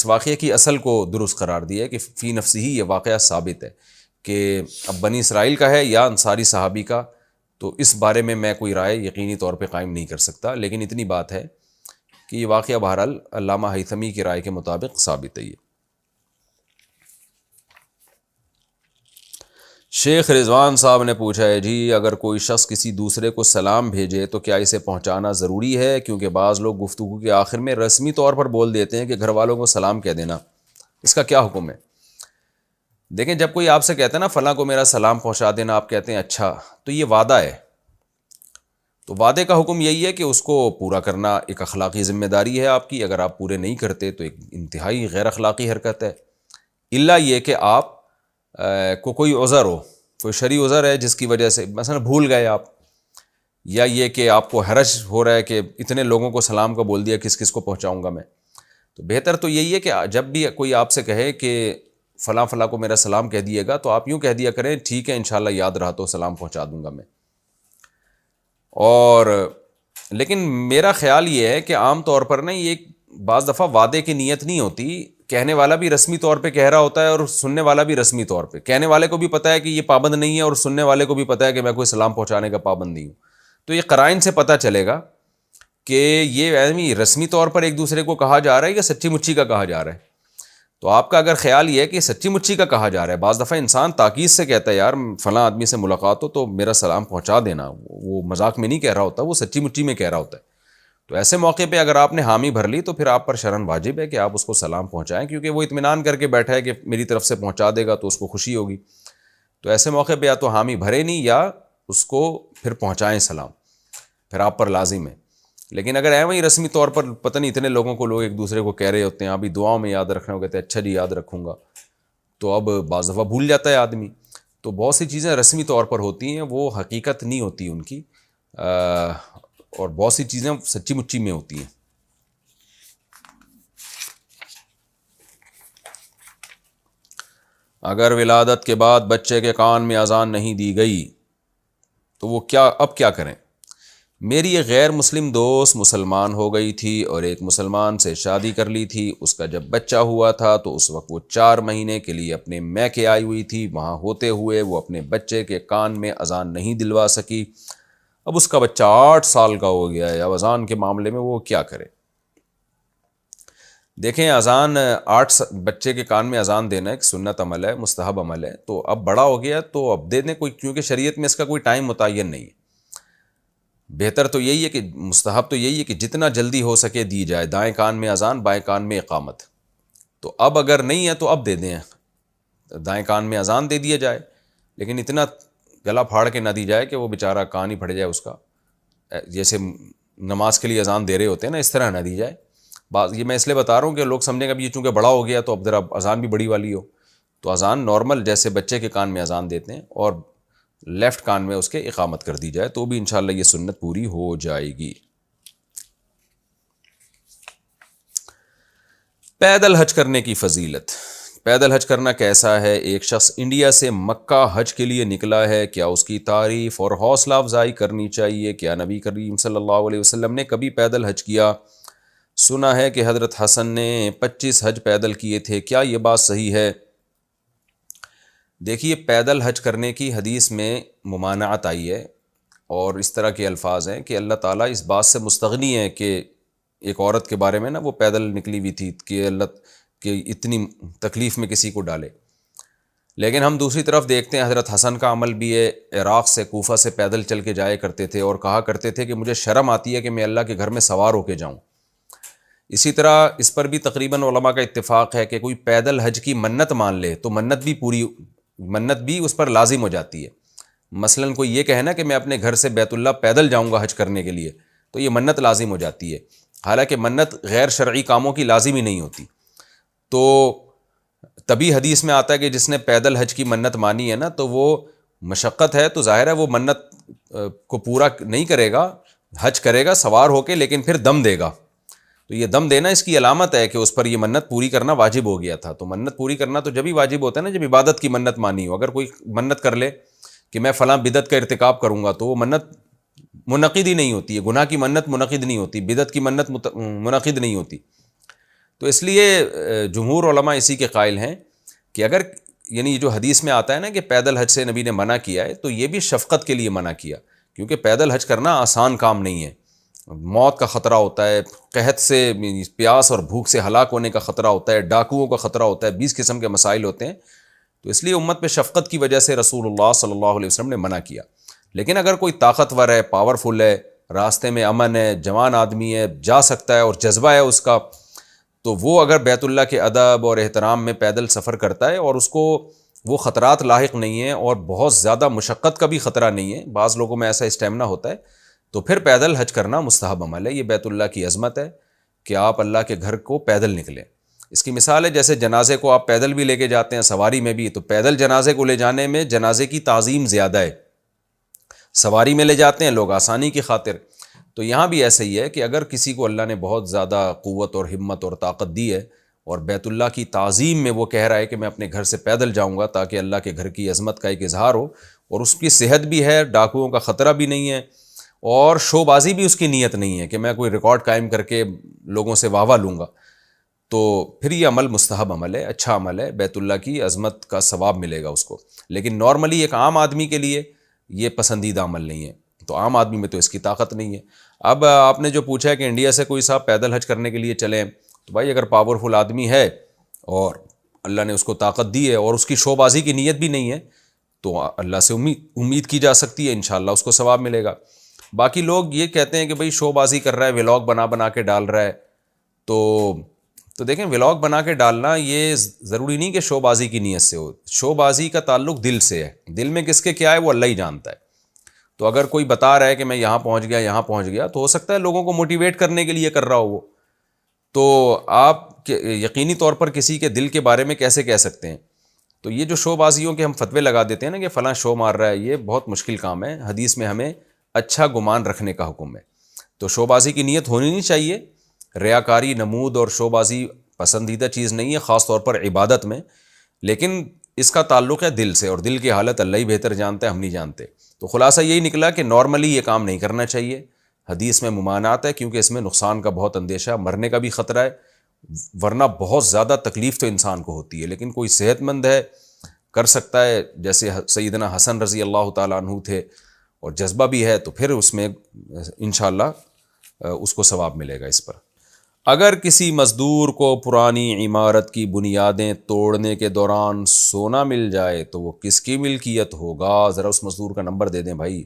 واقعے کی اصل کو درست قرار دیا ہے کہ فی نفسی ہی یہ واقعہ ثابت ہے کہ اب بنی اسرائیل کا ہے یا انصاری صحابی کا، تو اس بارے میں کوئی رائے یقینی طور پہ قائم نہیں کر سکتا، لیکن اتنی بات ہے کہ یہ واقعہ بہرحال علامہ ہیثمی کی رائے کے مطابق ثابت ہے۔ یہ شیخ رضوان صاحب نے پوچھا ہے جی اگر کوئی شخص کسی دوسرے کو سلام بھیجے تو کیا اسے پہنچانا ضروری ہے؟ کیونکہ بعض لوگ گفتگو کے آخر میں رسمی طور پر بول دیتے ہیں کہ گھر والوں کو سلام کہہ دینا، اس کا کیا حکم ہے؟ دیکھیں جب کوئی آپ سے کہتا ہے نا فلاں کو میرا سلام پہنچا دینا، آپ کہتے ہیں اچھا، تو یہ وعدہ ہے، تو وعدے کا حکم یہی ہے کہ اس کو پورا کرنا ایک اخلاقی ذمہ داری ہے آپ کی، اگر آپ پورے نہیں کرتے تو ایک انتہائی غیر اخلاقی حرکت ہے، الا یہ کہ آپ کو کوئی عذر ہو، کوئی شرعی عذر ہے جس کی وجہ سے مثلا بھول گئے آپ، یا یہ کہ آپ کو حرج ہو رہا ہے کہ اتنے لوگوں کو سلام کا بول دیا، کس کس کو پہنچاؤں گا میں، تو بہتر تو یہی ہے کہ جب بھی کوئی آپ سے کہے کہ فلاں فلاں کو میرا سلام کہہ دیے گا، تو آپ یوں کہہ دیا کریں ٹھیک ہے انشاءاللہ یاد رہا تو سلام پہنچا دوں گا میں۔ اور لیکن میرا خیال یہ ہے کہ عام طور پر نا یہ بعض دفعہ وعدے کی نیت نہیں ہوتی، کہنے والا بھی رسمی طور پہ کہہ رہا ہوتا ہے اور سننے والا بھی رسمی طور پہ، کہنے والے کو بھی پتہ ہے کہ یہ پابند نہیں ہے اور سننے والے کو بھی پتہ ہے کہ میں کوئی سلام پہنچانے کا پابند نہیں ہوں، تو یہ قرائن سے پتہ چلے گا کہ یہ رسمی طور پر ایک دوسرے کو کہا جا رہا ہے یا سچی مچی کا کہا جا رہا ہے۔ تو آپ کا اگر خیال یہ ہے کہ سچی مچی کا کہا جا رہا ہے، بعض دفعہ انسان تاکید سے کہتا ہے یار فلاں آدمی سے ملاقات ہو تو میرا سلام پہنچا دینا، وہ مذاق میں نہیں کہہ رہا ہوتا، وہ سچی مچی میں کہہ رہا ہوتا ہے، تو ایسے موقع پہ اگر آپ نے حامی بھر لی تو پھر آپ پر شرعاً واجب ہے کہ آپ اس کو سلام پہنچائیں، کیونکہ وہ اطمینان کر کے بیٹھا ہے کہ میری طرف سے پہنچا دے گا تو اس کو خوشی ہوگی، تو ایسے موقع پہ یا تو حامی بھرے نہیں یا اس کو پھر پہنچائیں سلام، پھر آپ پر لازم ہے۔ لیکن اگر وہی رسمی طور پر پتہ نہیں اتنے لوگوں کو لوگ ایک دوسرے کو کہہ رہے ہوتے ہیں ابھی دعاؤں میں یاد رکھنا، کہتے ہیں اچھا جی یاد رکھوں گا، تو اب بعض دفعہ بھول جاتا ہے آدمی، تو بہت سی چیزیں رسمی طور پر ہوتی ہیں وہ حقیقت نہیں ہوتی ان کی، اور بہت سی چیزیں سچی مچی میں ہوتی ہیں۔ اگر ولادت کے بعد بچے کے کان میں اذان نہیں دی گئی تو وہ اب کیا کریں؟ میری ایک غیر مسلم دوست مسلمان ہو گئی تھی اور ایک مسلمان سے شادی کر لی تھی، اس کا جب بچہ ہوا تھا تو اس وقت وہ 4 مہینے کے لیے اپنے میکے آئی ہوئی تھی، وہاں ہوتے ہوئے وہ اپنے بچے کے کان میں اذان نہیں دلوا سکی، اب اس کا بچہ 8 سال کا ہو گیا ہے، اب اذان کے معاملے میں وہ کیا کرے؟ دیکھیں اذان بچے کے کان میں اذان دینا ایک سنت عمل ہے، مستحب عمل ہے، تو اب بڑا ہو گیا تو اب دے دیں، کیونکہ شریعت میں اس کا کوئی ٹائم متعین نہیں ہے، بہتر تو یہی ہے کہ مستحب تو یہی ہے کہ جتنا جلدی ہو سکے دی جائے، دائیں کان میں اذان بائیں کان میں اقامت، تو اب اگر نہیں ہے تو اب دے دیں، دائیں کان میں اذان دے دیا جائے، لیکن اتنا گلا پھاڑ کے نہ دی جائے کہ وہ بیچارہ کان ہی پھٹ جائے اس کا، جیسے نماز کے لیے اذان دے رہے ہوتے ہیں نا اس طرح نہ دی جائے۔ یہ میں اس لیے بتا رہا ہوں کہ لوگ سمجھیں گے اب یہ چونکہ بڑا ہو گیا تو اب ذرا اذان بھی بڑی والی ہو، تو اذان نارمل جیسے بچے کے کان میں اذان دیتے ہیں اور لیفٹ کان میں اس کے اقامت کر دی جائے تو بھی انشاءاللہ یہ سنت پوری ہو جائے گی۔ پیدل حج کرنے کی فضیلت، پیدل حج کرنا کیسا ہے؟ ایک شخص انڈیا سے مکہ حج کے لیے نکلا ہے، کیا اس کی تعریف اور حوصلہ افزائی کرنی چاہیے؟ کیا نبی کریم صلی اللہ علیہ وسلم نے کبھی پیدل حج کیا؟ سنا ہے کہ حضرت حسن نے 25 حج پیدل کیے تھے، کیا یہ بات صحیح ہے؟ دیکھیے پیدل حج کرنے کی حدیث میں ممانعت آئی ہے اور اس طرح کے الفاظ ہیں کہ اللہ تعالیٰ اس بات سے مستغنی ہے کہ ایک عورت کے بارے میں نا وہ پیدل نکلی ہوئی تھی کہ اللہ کہ اتنی تکلیف میں کسی کو ڈالے، لیکن ہم دوسری طرف دیکھتے ہیں حضرت حسن کا عمل بھی ہے، عراق سے کوفہ سے پیدل چل کے جائے کرتے تھے اور کہا کرتے تھے کہ مجھے شرم آتی ہے کہ میں اللہ کے گھر میں سوار ہو کے جاؤں۔ اسی طرح اس پر بھی تقریباً علماء کا اتفاق ہے کہ کوئی پیدل حج کی منت مان لے تو منت بھی اس پر لازم ہو جاتی ہے، مثلاً کوئی یہ کہنا کہ میں اپنے گھر سے بیت اللہ پیدل جاؤں گا حج کرنے کے لیے تو یہ منت لازم ہو جاتی ہے، حالانکہ منت غیر شرعی کاموں کی لازم ہی نہیں ہوتی، تو تبھی حدیث میں آتا ہے کہ جس نے پیدل حج کی منت مانی ہے نا تو وہ مشقت ہے، تو ظاہر ہے وہ منت کو پورا نہیں کرے گا، حج کرے گا سوار ہو کے، لیکن پھر دم دے گا. تو یہ دم دینا اس کی علامت ہے کہ اس پر یہ منت پوری کرنا واجب ہو گیا تھا. تو منت پوری کرنا تو جب ہی واجب ہوتا ہے نا جب عبادت کی منت مانی ہو. اگر کوئی منت کر لے کہ میں فلاں بدعت کا ارتکاب کروں گا تو وہ منت منعقد ہی نہیں ہوتی ہے. گناہ کی منت منعقد نہیں ہوتی، بدعت کی منت منعقد نہیں ہوتی. تو اس لیے جمہور علماء اسی کے قائل ہیں کہ اگر یعنی جو حدیث میں آتا ہے نا کہ پیدل حج سے نبی نے منع کیا ہے، تو یہ بھی شفقت کے لیے منع کیا، کیونکہ پیدل حج کرنا آسان کام نہیں ہے. موت کا خطرہ ہوتا ہے، قحط سے، پیاس اور بھوک سے ہلاک ہونے کا خطرہ ہوتا ہے، ڈاکوؤں کا خطرہ ہوتا ہے، 20 قسم کے مسائل ہوتے ہیں. تو اس لیے امت پہ شفقت کی وجہ سے رسول اللہ صلی اللہ علیہ وسلم نے منع کیا. لیکن اگر کوئی طاقتور ہے، پاورفل ہے، راستے میں امن ہے، جوان آدمی ہے، جا سکتا ہے اور جذبہ ہے اس کا، تو وہ اگر بیت اللہ کے ادب اور احترام میں پیدل سفر کرتا ہے اور اس کو وہ خطرات لاحق نہیں ہیں اور بہت زیادہ مشقت کا بھی خطرہ نہیں ہے، بعض لوگوں میں ایسا اسٹیمنا ہوتا ہے، تو پھر پیدل حج کرنا مستحب عمل ہے. یہ بیت اللہ کی عظمت ہے کہ آپ اللہ کے گھر کو پیدل نکلیں. اس کی مثال ہے جیسے جنازے کو آپ پیدل بھی لے کے جاتے ہیں، سواری میں بھی، تو پیدل جنازے کو لے جانے میں جنازے کی تعظیم زیادہ ہے. سواری میں لے جاتے ہیں لوگ آسانی کی خاطر. تو یہاں بھی ایسا ہی ہے کہ اگر کسی کو اللہ نے بہت زیادہ قوت اور ہمت اور طاقت دی ہے اور بیت اللہ کی تعظیم میں وہ کہہ رہا ہے کہ میں اپنے گھر سے پیدل جاؤں گا تاکہ اللہ کے گھر کی عظمت کا ایک اظہار ہو، اور اس کی صحت بھی ہے، ڈاکوؤں کا خطرہ بھی نہیں ہے، اور شو بازی بھی اس کی نیت نہیں ہے کہ میں کوئی ریکارڈ قائم کر کے لوگوں سے واہ واہ لوں گا، تو پھر یہ عمل مستحب عمل ہے، اچھا عمل ہے، بیت اللہ کی عظمت کا ثواب ملے گا اس کو. لیکن نارملی ایک عام آدمی کے لیے یہ پسندیدہ عمل نہیں ہے. تو عام آدمی میں تو اس کی طاقت نہیں ہے. اب آپ نے جو پوچھا ہے کہ انڈیا سے کوئی صاحب پیدل حج کرنے کے لیے چلیں، تو بھائی اگر پاورفل آدمی ہے اور اللہ نے اس کو طاقت دی ہے اور اس کی شو بازی کی نیت بھی نہیں ہے تو اللہ سے امید کی جا سکتی ہے، انشاءاللہ اس کو ثواب ملے گا. باقی لوگ یہ کہتے ہیں کہ بھائی شو بازی کر رہا ہے، ولاگ بنا کے ڈال رہا ہے، تو دیکھیں ولاگ بنا کے ڈالنا یہ ضروری نہیں کہ شو بازی کی نیت سے ہو. شو بازی کا تعلق دل سے ہے، دل میں کس کے کیا ہے وہ اللہ ہی جانتا ہے. تو اگر کوئی بتا رہا ہے کہ میں یہاں پہنچ گیا تو ہو سکتا ہے لوگوں کو موٹیویٹ کرنے کے لیے کر رہا ہو وہ، تو آپ یقینی طور پر کسی کے دل کے بارے میں کیسے کہہ سکتے ہیں؟ تو یہ جو شو بازیوں کے ہم فتوے لگا دیتے ہیں نا کہ فلاں شو مار رہا ہے، یہ بہت مشکل کام ہے. حدیث میں ہمیں اچھا گمان رکھنے کا حکم ہے. تو شو بازی کی نیت ہونی نہیں چاہیے. ریاکاری، نمود اور شو بازی پسندیدہ چیز نہیں ہے، خاص طور پر عبادت میں، لیکن اس کا تعلق ہے دل سے، اور دل کی حالت اللہ ہی بہتر جانتا ہے، ہم نہیں جانتے. تو خلاصہ یہی نکلا کہ نارملی یہ کام نہیں کرنا چاہیے. حدیث میں ممانعت ہے کیونکہ اس میں نقصان کا بہت اندیشہ، مرنے کا بھی خطرہ ہے، ورنہ بہت زیادہ تکلیف تو انسان کو ہوتی ہے. لیکن کوئی صحت مند ہے، کر سکتا ہے، جیسے سیدنا حسن رضی اللہ تعالیٰ عنہ تھے، اور جذبہ بھی ہے، تو پھر اس میں انشاءاللہ اس کو ثواب ملے گا اس پر. اگر کسی مزدور کو پرانی عمارت کی بنیادیں توڑنے کے دوران سونا مل جائے تو وہ کس کی ملکیت ہوگا؟ ذرا اس مزدور کا نمبر دے دیں بھائی.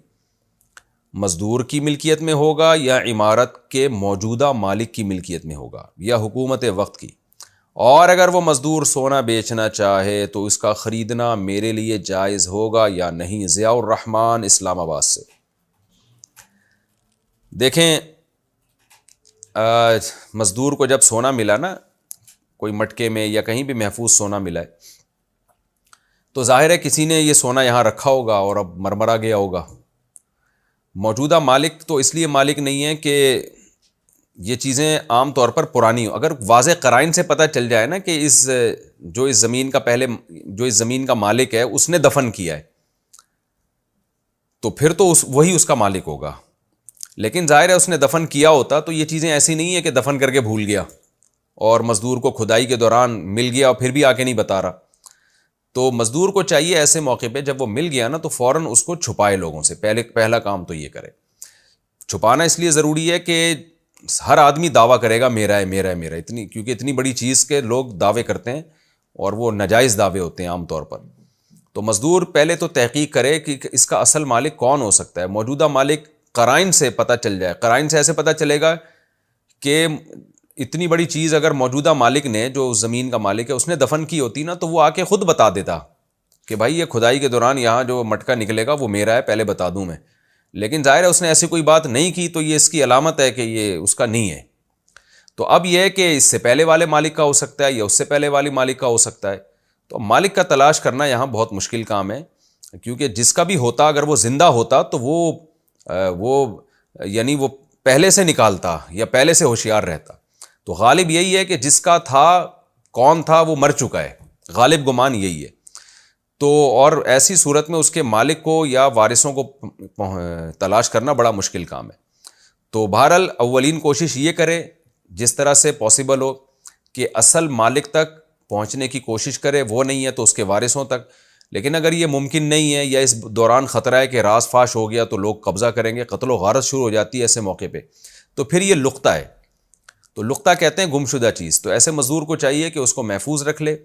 مزدور کی ملکیت میں ہوگا یا عمارت کے موجودہ مالک کی ملکیت میں ہوگا یا حکومت وقت کی؟ اور اگر وہ مزدور سونا بیچنا چاہے تو اس کا خریدنا میرے لیے جائز ہوگا یا نہیں؟ ضیاء الرحمن اسلام آباد سے. دیکھیں مزدور کو جب سونا ملا نا، کوئی مٹکے میں یا کہیں بھی محفوظ سونا ملا ہے، تو ظاہر ہے کسی نے یہ سونا یہاں رکھا ہوگا اور اب مرمرا گیا ہوگا. موجودہ مالک تو اس لیے مالک نہیں ہے کہ یہ چیزیں عام طور پر پرانی ہوں. اگر واضح قرائن سے پتہ چل جائے نا کہ اس زمین کا مالک ہے اس نے دفن کیا ہے، تو پھر تو وہی اس کا مالک ہوگا. لیکن ظاہر ہے اس نے دفن کیا ہوتا تو یہ چیزیں ایسی نہیں ہے کہ دفن کر کے بھول گیا اور مزدور کو کھدائی کے دوران مل گیا اور پھر بھی آ کے نہیں بتا رہا. تو مزدور کو چاہیے ایسے موقع پہ جب وہ مل گیا نا تو فوراً اس کو چھپائے لوگوں سے. پہلا کام تو یہ کرے. چھپانا اس لیے ضروری ہے کہ ہر آدمی دعویٰ کرے گا میرا ہے میرا ہے میرا ہے، کیونکہ اتنی بڑی چیز کے لوگ دعوے کرتے ہیں اور وہ ناجائز دعوے ہوتے ہیں عام طور پر. تو مزدور پہلے تو تحقیق کرے کہ اس کا اصل مالک کون ہو سکتا ہے. موجودہ مالک قرائن سے پتہ چل جائے. قرائن سے ایسے پتہ چلے گا کہ اتنی بڑی چیز اگر موجودہ مالک نے، جو زمین کا مالک ہے، اس نے دفن کی ہوتی نا تو وہ آ کے خود بتا دیتا کہ بھائی یہ کھدائی کے دوران یہاں جو مٹکا نکلے گا وہ میرا ہے، پہلے بتا دوں میں. لیکن ظاہر ہے اس نے ایسی کوئی بات نہیں کی تو یہ اس کی علامت ہے کہ یہ اس کا نہیں ہے. تو اب یہ ہے کہ اس سے پہلے والے مالک کا ہو سکتا ہے یا اس سے پہلے والے مالک کا ہو سکتا ہے. تو مالک کا تلاش کرنا یہاں بہت مشکل کام ہے، کیونکہ جس کا بھی ہوتا اگر وہ زندہ ہوتا تو وہ یعنی وہ پہلے سے نکالتا یا پہلے سے ہوشیار رہتا. تو غالب یہی ہے کہ جس کا تھا کون تھا وہ مر چکا ہے، غالب گمان یہی ہے. تو اور ایسی صورت میں اس کے مالک کو یا وارثوں کو تلاش کرنا بڑا مشکل کام ہے. تو بہرحال اولین کوشش یہ کرے جس طرح سے پاسبل ہو کہ اصل مالک تک پہنچنے کی کوشش کرے، وہ نہیں ہے تو اس کے وارثوں تک. لیکن اگر یہ ممکن نہیں ہے یا اس دوران خطرہ ہے کہ راز فاش ہو گیا تو لوگ قبضہ کریں گے، قتل و غارت شروع ہو جاتی ہے ایسے موقع پہ، تو پھر یہ لقطہ ہے. تو لقطہ کہتے ہیں گمشدہ چیز. تو ایسے مزدور کو چاہیے کہ اس کو محفوظ رکھ لے.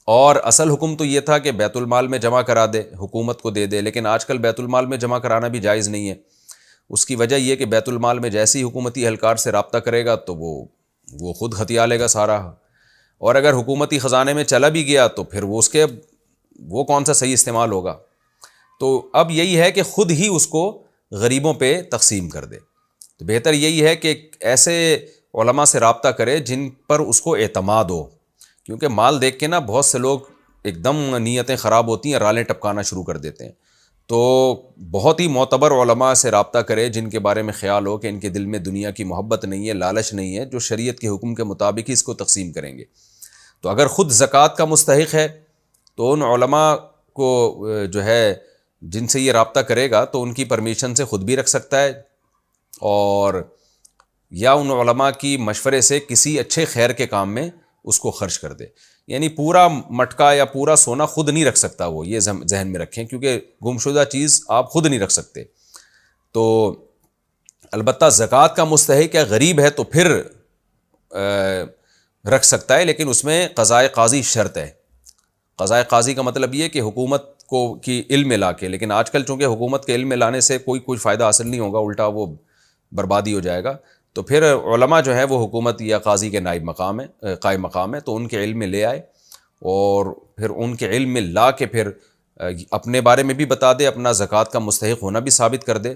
اور اصل حکم تو یہ تھا کہ بیت المال میں جمع کرا دے، حکومت کو دے دے، لیکن آج کل بیت المال میں جمع کرانا بھی جائز نہیں ہے. اس کی وجہ یہ کہ بیت المال میں جیسے ہی حکومتی اہلکار سے رابطہ کرے گا تو وہ خود ہتھیا لے گا سارا. اور اگر حکومتی خزانے میں چلا بھی گیا تو پھر وہ کون سا صحیح استعمال ہوگا. تو اب یہی ہے کہ خود ہی اس کو غریبوں پہ تقسیم کر دے. تو بہتر یہی ہے کہ ایسے علماء سے رابطہ کرے جن پر اس کو اعتماد ہو، کیونکہ مال دیکھ کے نا بہت سے لوگ ایک دم نیتیں خراب ہوتی ہیں، رالیں ٹپکانا شروع کر دیتے ہیں. تو بہت ہی معتبر علماء سے رابطہ کرے جن کے بارے میں خیال ہو کہ ان کے دل میں دنیا کی محبت نہیں ہے، لالچ نہیں ہے، جو شریعت کے حکم کے مطابق ہی اس کو تقسیم کریں گے. تو اگر خود زکوٰۃ کا مستحق ہے تو ان علماء کو جو ہے جن سے یہ رابطہ کرے گا تو ان کی پرمیشن سے خود بھی رکھ سکتا ہے، اور یا ان علماء کی مشورے سے کسی اچھے خیر کے کام میں اس کو خرچ کر دے. یعنی پورا مٹکا یا پورا سونا خود نہیں رکھ سکتا وہ، یہ ذہن میں رکھیں، کیونکہ گمشدہ چیز آپ خود نہیں رکھ سکتے. تو البتہ زکوٰۃ کا مستحق ہے، غریب ہے، تو پھر رکھ سکتا ہے، لیکن اس میں قضائے قاضی شرط ہے. قضائے قاضی کا مطلب یہ کہ حکومت کو کی علم میں لا کے، لیکن آج کل چونکہ حکومت کے علم میں لانے سے کوئی فائدہ حاصل نہیں ہوگا، الٹا وہ بربادی ہو جائے گا. تو پھر علماء جو ہے وہ حکومت یا قاضی کے نائب مقام ہے، قائم مقام ہے، تو ان کے علم میں لے آئے اور پھر ان کے علم میں لا کے پھر اپنے بارے میں بھی بتا دے، اپنا زکوٰۃ کا مستحق ہونا بھی ثابت کر دے.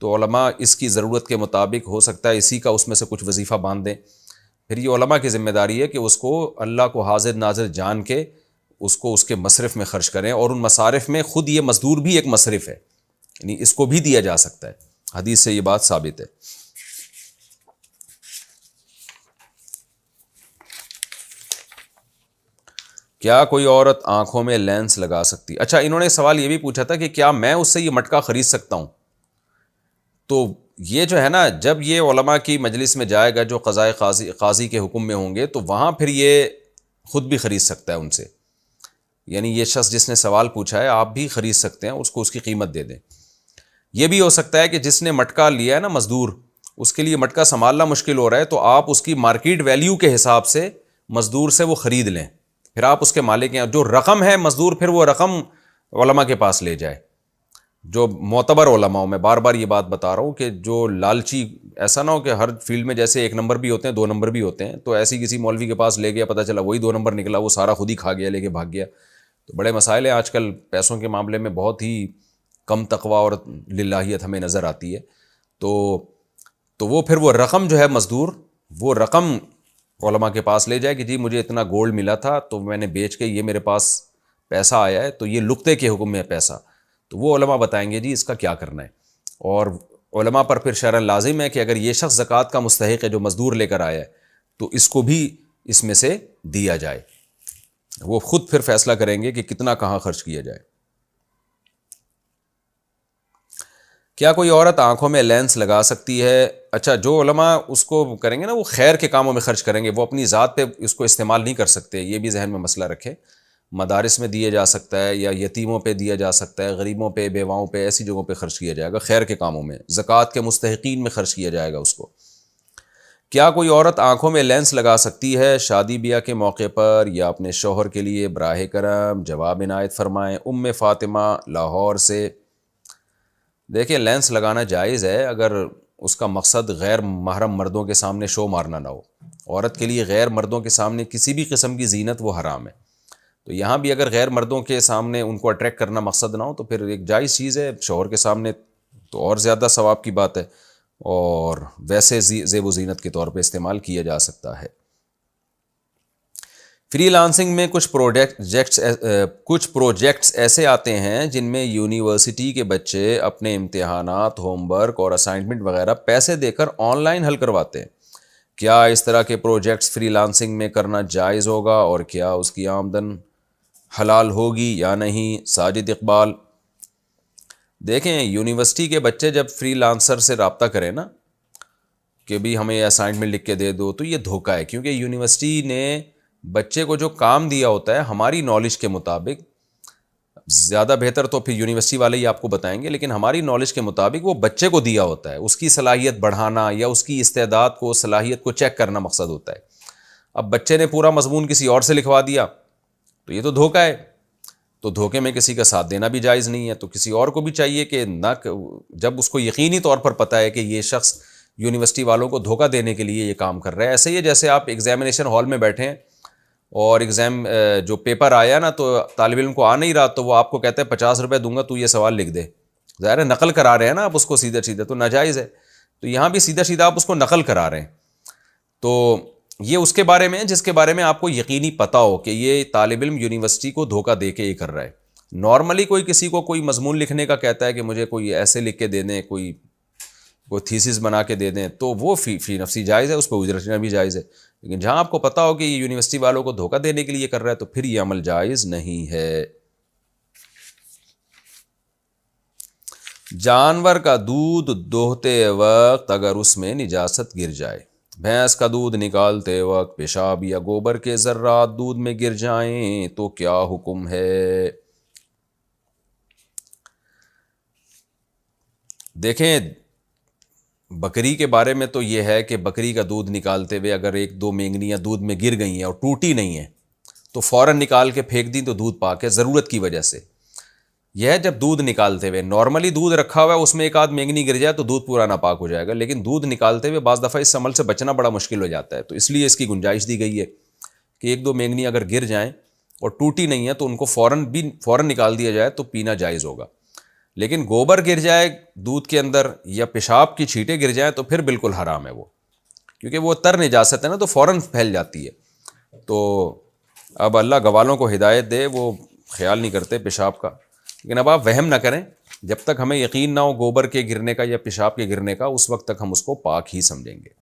تو علماء اس کی ضرورت کے مطابق ہو سکتا ہے اسی کا اس میں سے کچھ وظیفہ باندھ دیں. پھر یہ علماء کی ذمہ داری ہے کہ اس کو اللہ کو حاضر ناظر جان کے اس کو اس کے مصرف میں خرچ کریں، اور ان مصارف میں خود یہ مزدور بھی ایک مصرف ہے، یعنی اس کو بھی دیا جا سکتا ہے. حدیث سے یہ بات ثابت ہے. کیا کوئی عورت آنکھوں میں لینس لگا سکتی؟ اچھا، انہوں نے سوال یہ بھی پوچھا تھا کہ کیا میں اس سے یہ مٹکا خرید سکتا ہوں. تو یہ جو ہے نا، جب یہ علماء کی مجلس میں جائے گا جو قضائے قاضی کے حکم میں ہوں گے، تو وہاں پھر یہ خود بھی خرید سکتا ہے ان سے. یعنی یہ شخص جس نے سوال پوچھا ہے آپ بھی خرید سکتے ہیں، اس کو اس کی قیمت دے دیں. یہ بھی ہو سکتا ہے کہ جس نے مٹکا لیا ہے نا مزدور، اس کے لیے مٹکا سنبھالنا مشکل ہو رہا ہے، تو آپ اس کی مارکیٹ ویلیو کے حساب سے مزدور سے وہ خرید لیں، پھر آپ اس کے مالک ہیں. جو رقم ہے مزدور پھر وہ رقم علماء کے پاس لے جائے، جو معتبر علماء. میں بار بار یہ بات بتا رہا ہوں کہ جو لالچی، ایسا نہ ہو کہ ہر فیلڈ میں جیسے 1 نمبر بھی ہوتے ہیں 2 نمبر بھی ہوتے ہیں، تو ایسی کسی مولوی کے پاس لے گیا، پتہ چلا وہی 2 نمبر نکلا، وہ سارا خود ہی کھا گیا، لے کے بھاگ گیا. تو بڑے مسائل ہیں آج کل پیسوں کے معاملے میں، بہت ہی کم تقویٰ اور للہیت ہمیں نظر آتی ہے. تو وہ پھر وہ رقم جو ہے مزدور، وہ رقم علماء کے پاس لے جائے کہ جی مجھے اتنا گولڈ ملا تھا تو میں نے بیچ کے یہ میرے پاس پیسہ آیا ہے، تو یہ لقطے کے حکم میں ہے پیسہ. تو وہ علماء بتائیں گے جی اس کا کیا کرنا ہے. اور علماء پر پھر شرعاً لازم ہے کہ اگر یہ شخص زکوٰۃ کا مستحق ہے جو مزدور لے کر آیا ہے، تو اس کو بھی اس میں سے دیا جائے. وہ خود پھر فیصلہ کریں گے کہ کتنا کہاں خرچ کیا جائے. کیا کوئی عورت آنکھوں میں لینس لگا سکتی ہے؟ اچھا، جو علماء اس کو کریں گے نا، وہ خیر کے کاموں میں خرچ کریں گے، وہ اپنی ذات پہ اس کو استعمال نہیں کر سکتے. یہ بھی ذہن میں مسئلہ رکھیں. مدارس میں دیا جا سکتا ہے، یا یتیموں پہ دیا جا سکتا ہے، غریبوں پہ، بیواؤں پہ، ایسی جگہوں پہ خرچ کیا جائے گا، خیر کے کاموں میں، زکوٰۃ کے مستحقین میں خرچ کیا جائے گا اس کو. کیا کوئی عورت آنکھوں میں لینس لگا سکتی ہے شادی بیاہ کے موقع پر یا اپنے شوہر کے لیے؟ براہ کرم جواب عنایت فرمائیں. ام فاطمہ لاہور سے. دیکھیں، لینس لگانا جائز ہے اگر اس کا مقصد غیر محرم مردوں کے سامنے شو مارنا نہ ہو. عورت کے لیے غیر مردوں کے سامنے کسی بھی قسم کی زینت وہ حرام ہے. تو یہاں بھی اگر غیر مردوں کے سامنے ان کو اٹریکٹ کرنا مقصد نہ ہو تو پھر ایک جائز چیز ہے. شوہر کے سامنے تو اور زیادہ ثواب کی بات ہے، اور ویسے زیب و زینت کے طور پہ استعمال کیا جا سکتا ہے. فری لانسنگ میں کچھ پروجیکٹس ایسے آتے ہیں جن میں یونیورسٹی کے بچے اپنے امتحانات، ہوم ورک اور اسائنمنٹ وغیرہ پیسے دے کر آن لائن حل کرواتے ہیں۔ کیا اس طرح کے پروجیکٹس فری لانسنگ میں کرنا جائز ہوگا اور کیا اس کی آمدن حلال ہوگی یا نہیں؟ ساجد اقبال، دیکھیں یونیورسٹی کے بچے جب فری لانسر سے رابطہ کریں نا کہ بھی ہمیں اسائنمنٹ لکھ کے دے دو، تو یہ دھوکہ ہے، کیونکہ یونیورسٹی نے بچے کو جو کام دیا ہوتا ہے ہماری نالج کے مطابق، زیادہ بہتر تو پھر یونیورسٹی والے ہی آپ کو بتائیں گے، لیکن ہماری نالج کے مطابق وہ بچے کو دیا ہوتا ہے، اس کی صلاحیت بڑھانا یا اس کی استعداد کو، صلاحیت کو چیک کرنا مقصد ہوتا ہے۔ اب بچے نے پورا مضمون کسی اور سے لکھوا دیا تو یہ تو دھوکہ ہے، تو دھوکے میں کسی کا ساتھ دینا بھی جائز نہیں ہے۔ تو کسی اور کو بھی چاہیے کہ نہ، جب اس کو یقینی طور پر پتہ ہے کہ یہ شخص یونیورسٹی والوں کو دھوکہ دینے کے لیے یہ کام کر رہا ہے، ایسے ہی ہے جیسے آپ ایگزامینیشن ہال میں بیٹھے ہیں اور ایگزام جو پیپر آیا نا تو طالب علم کو آ نہیں رہا، تو وہ آپ کو کہتا ہے 50 روپے دوں گا تو یہ سوال لکھ دے، ظاہر ہے نقل کرا رہے ہیں نا آپ اس کو سیدھا سیدھا، تو ناجائز ہے۔ تو یہاں بھی سیدھا سیدھا آپ اس کو نقل کرا رہے ہیں، تو یہ اس کے بارے میں جس کے بارے میں آپ کو یقینی پتہ ہو کہ یہ طالب علم یونیورسٹی کو دھوکہ دے کے یہ کر رہا ہے۔ نارملی کوئی کسی کو کوئی مضمون لکھنے کا کہتا ہے کہ مجھے کوئی ایسے لکھ کے دے دیں، کوئی تھیسس بنا کے دے دیں، تو وہ فی نفسی جائز ہے، اس پہ اجرت لینا بھی جائز ہے۔ لیکن جہاں آپ کو پتہ ہو کہ یہ یونیورسٹی والوں کو دھوکہ دینے کے لیے کر رہا ہے تو پھر یہ عمل جائز نہیں ہے۔ جانور کا دودھ دوہتے وقت اگر اس میں نجاست گر جائے، بھینس کا دودھ نکالتے وقت پیشاب یا گوبر کے ذرات دودھ میں گر جائیں تو کیا حکم ہے؟ دیکھیں بکری کے بارے میں تو یہ ہے کہ بکری کا دودھ نکالتے ہوئے اگر ایک دو مینگنیاں دودھ میں گر گئی ہیں اور ٹوٹی نہیں ہیں تو فوراً نکال کے پھینک دیں تو دودھ پاک ہے، ضرورت کی وجہ سے۔ یہ ہے جب دودھ نکالتے ہوئے، نارملی دودھ رکھا ہوا ہے اس میں ایک آدھ مینگنی گر جائے تو دودھ پورا ناپاک ہو جائے گا، لیکن دودھ نکالتے ہوئے بعض دفعہ اس عمل سے بچنا بڑا مشکل ہو جاتا ہے، تو اس لیے اس کی گنجائش دی گئی ہے کہ ایک دو مینگنی اگر گر جائیں اور ٹوٹی نہیں ہے تو ان کو فوراً نکال دیا جائے تو پینا جائز ہوگا۔ لیکن گوبر گر جائے دودھ کے اندر یا پیشاب کی چھینٹیں گر جائیں تو پھر بالکل حرام ہے وہ، کیونکہ وہ تر نجاست ہے نا، تو فوراً پھیل جاتی ہے۔ تو اب اللہ گوالوں کو ہدایت دے، وہ خیال نہیں کرتے پیشاب کا، لیکن اب آپ وہم نہ کریں، جب تک ہمیں یقین نہ ہو گوبر کے گرنے کا یا پیشاب کے گرنے کا، اس وقت تک ہم اس کو پاک ہی سمجھیں گے۔